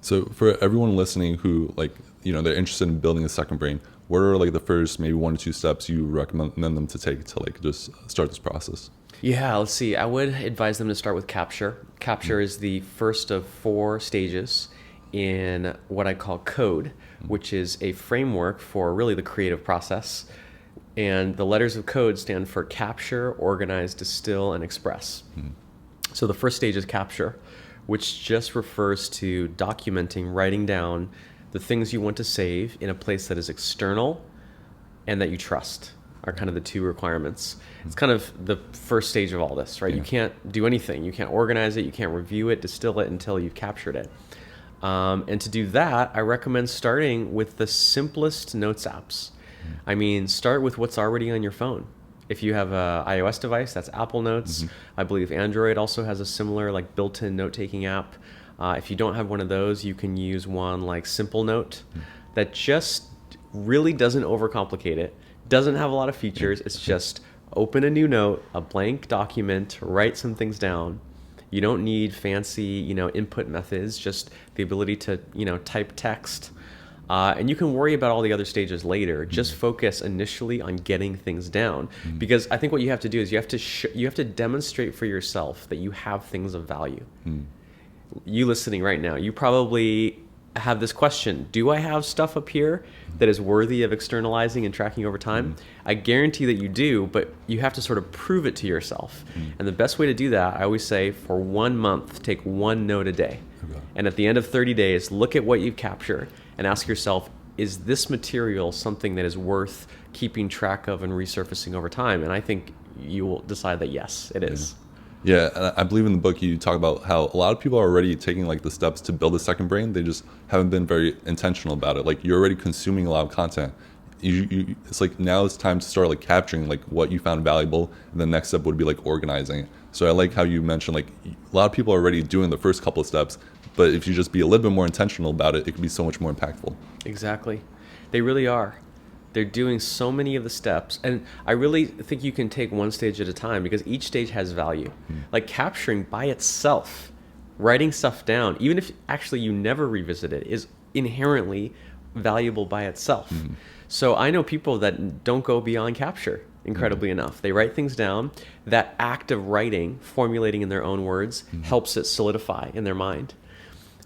So for everyone listening who they're interested in building a second brain, what are like the first maybe 1 or 2 steps you recommend them to take to like just start this process? Yeah, let's see. I would advise them to start with Capture. Capture is the first of 4 stages in what I call code, which is a framework for really the creative process. And the letters of code stand for capture, organize, distill, and express. So the first stage is Capture, which just refers to documenting, writing down the things you want to save in a place that is external and that you trust, are kind of the 2 requirements. It's kind of the first stage of all this, right? Yeah. You can't do anything. You can't organize it. You can't review it, distill it until you've captured it. And to do that, I recommend starting with the simplest notes apps. I mean, start with what's already on your phone. If you have an iOS device, that's Apple Notes. I believe Android also has a similar like built-in note-taking app. If you don't have one of those, you can use one like Simple Note that just really doesn't overcomplicate it. Doesn't have a lot of features. It's just open a new note, a blank document, write some things down. You don't need fancy, input methods, just the ability to, type text. And you can worry about all the other stages later. Just focus initially on getting things down. Because I think what you have to do is you have to demonstrate for yourself that you have things of value. You listening right now, you probably have this question: do I have stuff up here that is worthy of externalizing and tracking over time? I guarantee that you do, but you have to sort of prove it to yourself. And the best way to do that, I always say, for 1 month, take 1 note a day. Okay. And at the end of 30 days, look at what you've captured and ask yourself, is this material something that is worth keeping track of and resurfacing over time? And I think you will decide that yes, it is. Yeah, and I believe in the book you talk about how a lot of people are already taking like the steps to build a second brain. They just haven't been very intentional about it. Like you're already consuming a lot of content. It's like now it's time to start like capturing like what you found valuable, and the next step would be like organizing it. So I like how you mentioned like a lot of people are already doing the first couple of steps, but if you just be a little bit more intentional about it, it could be so much more impactful. Exactly. They really are. They're doing so many of the steps. And I really think you can take 1 stage at a time because each stage has value. Like capturing by itself, writing stuff down, even if actually you never revisit it, is inherently valuable by itself. So I know people that don't go beyond capture, incredibly enough. They write things down. That act of writing, formulating in their own words, helps it solidify in their mind.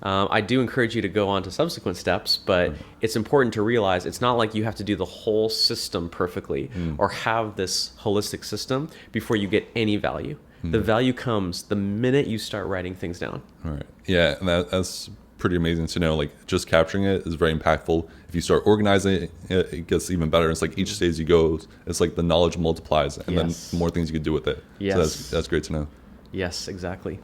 I do encourage you to go on to subsequent steps, but it's important to realize it's not like you have to do the whole system perfectly or have this holistic system before you get any value. The value comes the minute you start writing things down. All right. Yeah, and that's pretty amazing to know. Like just capturing it is very impactful. If you start organizing it, it gets even better. It's like each stage you go, it's like the knowledge multiplies, and then the more things you can do with it. Yes. So that's great to know. Yes, exactly.